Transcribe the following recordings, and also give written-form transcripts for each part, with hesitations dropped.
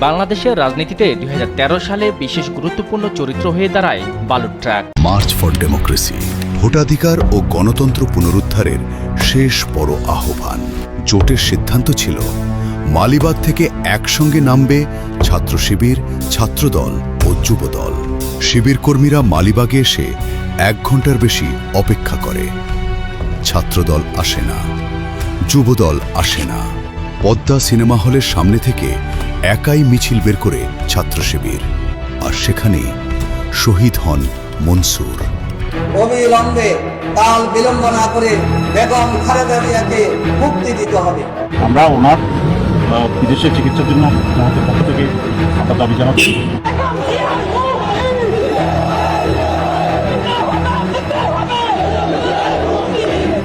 বাংলাদেশের রাজনীতিতে 2013 সালে বিশেষ গুরুত্বপূর্ণ চরিত্র হয়ে দাঁড়ায় বালুর ট্রাক। মার্চ ফর ডেমোক্রেসি, ভোটাধিকার ও গণতন্ত্র পুনরুদ্ধারের শেষ বড় আহ্বান। জোটের সিদ্ধান্ত ছিল মালিবাগ থেকে একসঙ্গে নামবে ছাত্র শিবির, ছাত্রদল ও যুবদল। শিবির কর্মীরা মালিবাগে এসে 1 ঘন্টার বেশি অপেক্ষা করে। ছাত্রদল আসে না, যুবদল আসে না। পদ্মা সিনেমা হলের সামনে থেকে একাই মিছিল বের করে ছাত্র শিবির, আর সেখানে শহীদ হন মনসুর। অবিলম্বে কাল বিলম্ব না করে বেগম খালেদা জিয়াকে মুক্তি দিতে হবে। আমরা ওনার বিদেশে চিকিৎসার জন্য আমাদের পক্ষ থেকে আমরা দাবি জানাচ্ছি।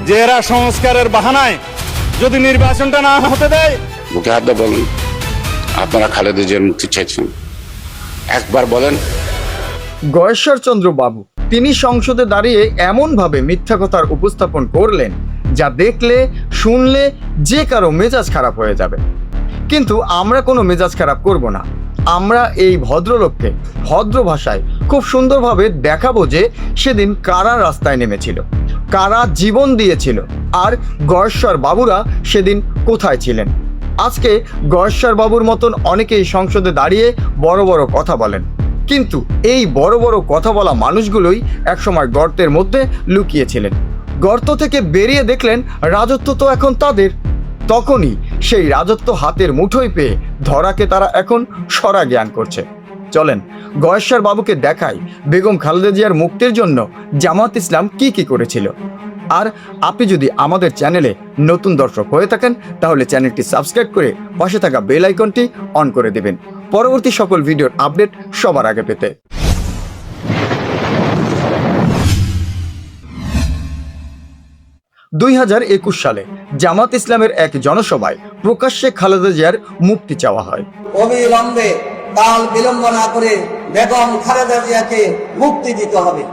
যে এরা সংস্কারের বাহানায় যদি নির্বাচনটা না হতে দেয়, বুকে হাত দিয়ে বলুন আপনারা খালেদা জিয়ার মুক্তি চাইছেন, একবার বলেন। গয়েশ্বরচন্দ্র বাবু তিনি সংসদে দাঁড়িয়ে এমনভাবে মিথ্যা কথার উপস্থাপন করলেন যা দেখলে শুনলে যে কারো মেজাজ খারাপ হয়ে যাবে। কিন্তু আমরা কোনো মেজাজ খারাপ করব না। আমরা এই ভদ্রলোককে ভদ্র ভাষায় খুব সুন্দরভাবে দেখাবো যে সেদিন কারা রাস্তায় নেমেছিল, কারা জীবন দিয়েছিল, আর গয়েশ্বর বাবুরা সেদিন কোথায় ছিলেন। আজকে গয়েশ্বর বাবুর মতন অনেকেই সংসদে দাঁড়িয়ে বড় বড় কথা বলেন, কিন্তু এই বড় বড় কথা বলা মানুষগুলোই একসময় গর্তের মধ্যে লুকিয়েছিলেন। গর্ত থেকে বেরিয়ে দেখলেন রাজত্ব তো এখন তাদের। তখনই সেই রাজত্ব হাতের মুঠোয় পেয়ে ধরাকে তারা এখন সরা জ্ঞান করছে। চলেন গয়েশ্বর বাবুকে দেখাই বেগম খালেদা জিয়ার মুক্তির জন্য জামাত ইসলাম কি কি করেছিল। আর আপনি যদি আমাদের চ্যানেলে নতুন দর্শক হয়ে থাকেন তাহলে চ্যানেলটি সাবস্ক্রাইব করে পাশে থাকা বেল আইকনটি অন করে দেবেন পরবর্তী সকল ভিডিওর আপডেট সবার আগে পেতে। দুই 2021 সালে জামাত ইসলামের এক জনসভায় প্রকাশ্যে খালেদা জিয়ার মুক্তি চাওয়া হয়। অবিলম্বে কাল বিলম্ব না করে বেগম খালেদা জিয়াকে মুক্তি দিতে হবে।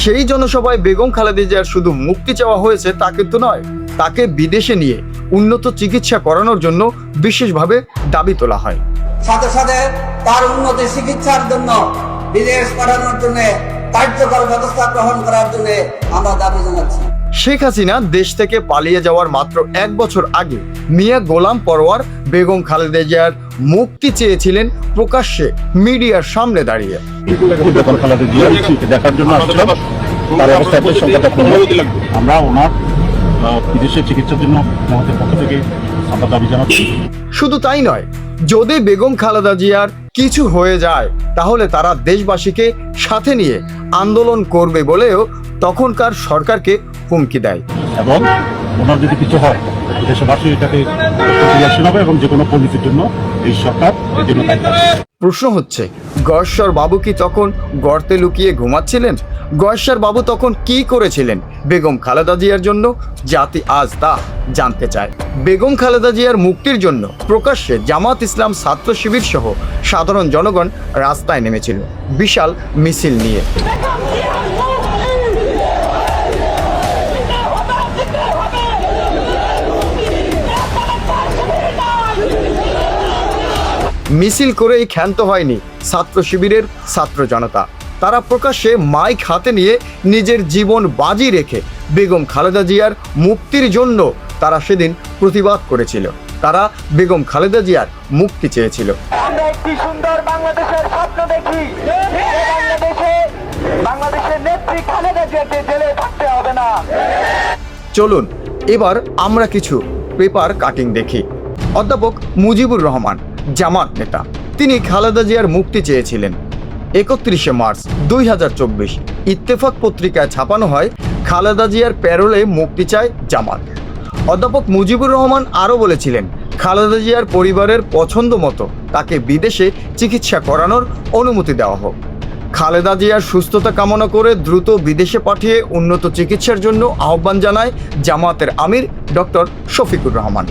সেই জনসভায় বেগম খালেদা জিয়ার শুধু মুক্তি চাওয়া হয়েছে তা কিন্তু নয়, তাকে বিদেশে নিয়ে উন্নত চিকিৎসা করানোর জন্য বিশেষভাবে দাবি তোলা হয়। সাথে সাথে তার উন্নত চিকিৎসার জন্য বিদেশ পাঠানোর জন্য কার্যকর ব্যবস্থা গ্রহণ করার জন্য আমরা দাবি জানাচ্ছি। শেখ হাসিনা দেশ থেকে পালিয়ে যাওয়ার মাত্র 1 বছর আগে মিয়া গোলাম পরওয়ার বেগম খালেদা জিয়ার মুক্তি চেয়েছিলেন প্রকাশ্যে মিডিয়ার সামনে দাঁড়িয়ে। বেগম খালেদা জিয়ার দেখার জন্য আসছিলাম, তার অবস্থায় আমরা ওনার বিদেশে চিকিৎসার জন্য আমাদের পক্ষ থেকে আমরা দাবি জানাচ্ছি। শুধু তাই নয়, যদি বেগম খালেদা জিয়ার কিছু হয়ে যায় তাহলে তারা দেশবাসীকে সাথে নিয়ে আন্দোলন করবে বলেও তখনকার সরকারকে হুমকি দেয়। এবং ওনার যদি কিছু হয় দেশবাসী এটাকে প্রতিক্রিয়াশীল হবে এবং যে কোনো পলিসির জন্য এই সরকার এর জন্য দায়ী থাকবে। প্রশ্ন হচ্ছে, গয়েশ্বর বাবু কি তখন গর্তে লুকিয়ে ঘুমাচ্ছিলেন? গয়েশ্বর বাবু তখন কি করেছিলেন বেগম খালেদা জিয়ার জন্য? জাতি আজ তা জানতে চায়। বেগম খালেদা জিয়ার মুক্তির জন্য প্রকাশ্যে জামাত ইসলাম, ছাত্র শিবির সহ সাধারণ জনগণ রাস্তায় নেমেছিল বিশাল মিছিল নিয়ে। মিছিল করেই ক্ষান্ত হয়নি ছাত্র শিবিরের ছাত্র জনতা। তারা প্রকাশ্যে মাইক হাতে নিয়ে নিজের জীবন বাজি রেখে বেগম খালেদা জিয়ার মুক্তির জন্য তারা সেদিন প্রতিবাদ করেছিল। তারা বেগম খালেদা জিয়ার মুক্তি চেয়েছিল। আমরা একটি সুন্দর বাংলাদেশের স্বপ্ন দেখি, বাংলাদেশের নেত্রী খালেদা জিয়াকে জেলে থাকতে হবে না। চলুন এবার আমরা কিছু পেপার কাটিং দেখি। অধ্যাপক মুজিবুর রহমান জামাত নেতা, তিনি খালেদা জিয়ার মুক্তি চেয়েছিলেন। 31 মার্চ 2024 ইত্তেফাক পত্রিকায় ছাপানো হয় খালেদা জিয়ার প্যারোলে মুক্তি চায় জামাত। অধ্যাপক মুজিবুর রহমান আরও বলেছিলেন খালেদা জিয়ার পরিবারের পছন্দ মতো তাকে বিদেশে চিকিৎসা করানোর অনুমতি দেওয়া হোক। খালেদা জিয়ার সুস্থতা কামনা করে দ্রুত বিদেশে পাঠিয়ে উন্নত চিকিৎসার জন্য আহ্বান জানায় জামাতের আমির ডক্টর শফিকুর রহমান।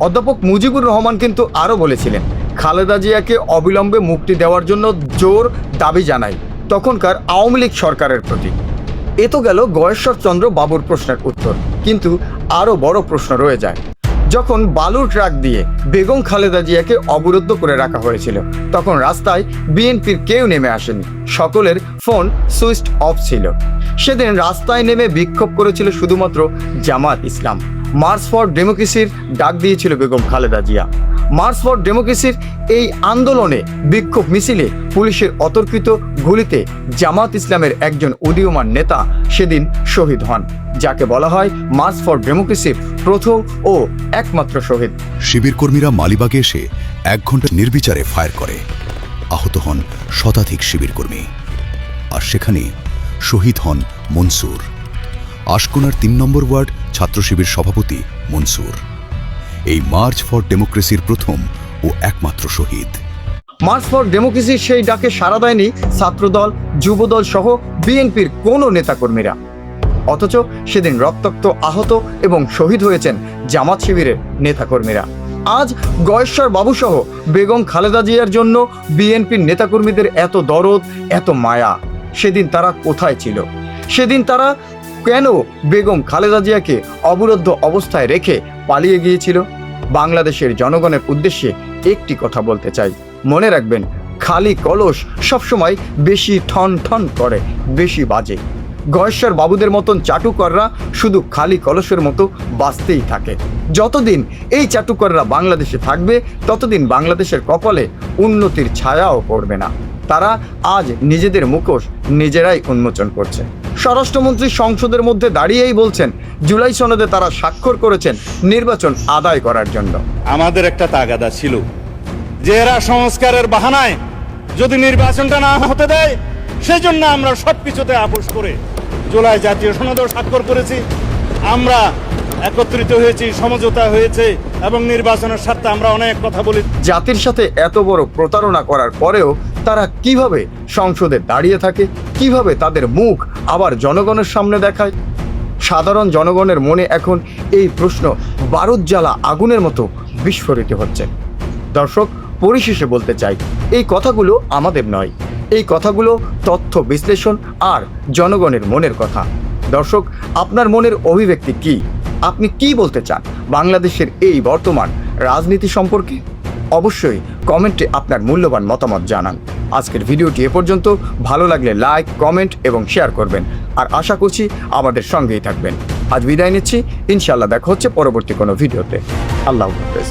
অধ্যাপক মুজিবুর রহমান কিন্তু আরও বলেছিলেন খালেদা জিয়াকে অবিলম্বে মুক্তি দেওয়ার জন্য জোর দাবি জানায় তখনকার আওয়ামী লীগ সরকারের প্রতি। এ তো গেল গয়েশ্বরচন্দ্র বাবুর প্রশ্নের উত্তর, কিন্তু আরও বড় প্রশ্ন রয়ে যায়। যখন বালুর ট্রাক দিয়ে বেগম খালেদা জিয়াকে অবরুদ্ধ করে রাখা হয়েছিল, তখন রাস্তায় বিএনপির কেউ নেমে আসেনি, সকলের ফোন সুইচ অফ ছিল। সেদিন রাস্তায় নেমে বিক্ষোভ করেছিল শুধুমাত্র জামাত ইসলাম। মার্চ ফর ডেমোক্রেসির ডাক দিয়েছিল বেগম খালেদা জিয়া। মার্চ ফর ডেমোক্রেসির এই আন্দোলনে বিক্ষোভ মিছিলে পুলিশের অতর্কিত গুলিতে জামাত ইসলামের একজন উদীয়মান নেতা সেদিন শহীদ হন, যাকে বলা হয় মার্চ ফর ডেমোক্রেসির প্রথম ও একমাত্র শহীদ। শিবির কর্মীরা মালিবাগে এসে 1 ঘন্টা নির্বিচারে ফায়ার করে। আহত হন শতাধিক শিবির কর্মী। আর সেখানেই শহীদ হন মনসুর, আশকোনার 3 নম্বর ওয়ার্ড ছাত্র শিবির সভাপতি মনসুর। এই মার্চ ফর ডেমোক্রেসির প্রথম ও একমাত্র শহীদ। মার্চ ফর ডেমোক্রেসির সেই ডাকে সাড়া দেয়নি ছাত্রদল, যুবদল সহ বিএনপির কোনো নেতাকর্মীরা। অথচ সেদিন রক্তাক্ত আহত এবং শহীদ হয়েছেন জামাত শিবিরের নেতাকর্মীরা। আজ গয়েশ্বর বাবু সহ বেগম খালেদা জিয়ার জন্য বিএনপির নেতাকর্মীদের এত দরদ, এত মায়া, সেদিন তারা কোথায় ছিল? সেদিন তারা কেন বেগম খালেদা জিয়াকে অবরুদ্ধ অবস্থায় রেখে পালিয়ে গিয়েছিল? বাংলাদেশের জনগণের উদ্দেশ্যে একটি কথা বলতে চাই, মনে রাখবেন, খালি কলস সবসময় বেশি ঠন ঠন করে, বেশি বাজে। গয়েশ্বর বাবুদের মতন চাটুকররা শুধু খালি কলসের মতো বাঁচতেই থাকে। যতদিন এই চাটুকররা বাংলাদেশে থাকবে, ততদিন বাংলাদেশের কপালে উন্নতির ছায়াও পড়বে না। তারা আজ নিজেদের মুখোশ নিজেরাই উন্মোচন করছে। স্বরাষ্ট্রমন্ত্রী সংসদের মধ্যে দাঁড়িয়েই বলছেন জুলাই সনদে তারা স্বাক্ষর করেছেন নির্বাচন আদায় করার জন্য। আমাদের একটা তাগাদা ছিল যে এরা সংস্কারের বাহানায় যদি নির্বাচনটা না হতে দেয়, সেজন্য আমরা সবকিছুতে আপোষ করে জুলাই জাতীয় সনদেও স্বাক্ষর করেছি। আমরা একত্রিত হয়েছি, সমঝোতা হয়েছে এবং নির্বাচনের স্বার্থে আমরা অনেক কথা বলি। জাতির সাথে এত বড় প্রতারণা করার পরেও তারা কিভাবে সংসদে দাঁড়িয়ে থাকে, কিভাবে তাদের মুখ আবার জনগণের সামনে দেখায়? সাধারণ জনগণের মনে এখন এই প্রশ্ন বারুদ জ্বালা আগুনের মতো বিস্ফোরিত হচ্ছে। দর্শক, পরিশেষে বলতে চাই, এই কথাগুলো আমাদের নয়, এই কথাগুলো তথ্য বিশ্লেষণ আর জনগণের মনের কথা। দর্শক, আপনার মনের অভিব্যক্তি কি? আপনি কি বলতে চান বাংলাদেশের এই বর্তমান রাজনীতি সম্পর্কে? অবশ্যই কমেন্টে আপনার মূল্যবান মতামত জানান। আজকের ভিডিওটি এ পর্যন্ত। ভালো লাগলে লাইক, কমেন্ট এবং শেয়ার করবেন। আর আশা করছি আমাদের সঙ্গেই থাকবেন। আজ বিদায় নিচ্ছি, ইনশাআল্লাহ দেখা হচ্ছে পরবর্তী কোনো ভিডিওতে। আল্লাহ হাফেজ।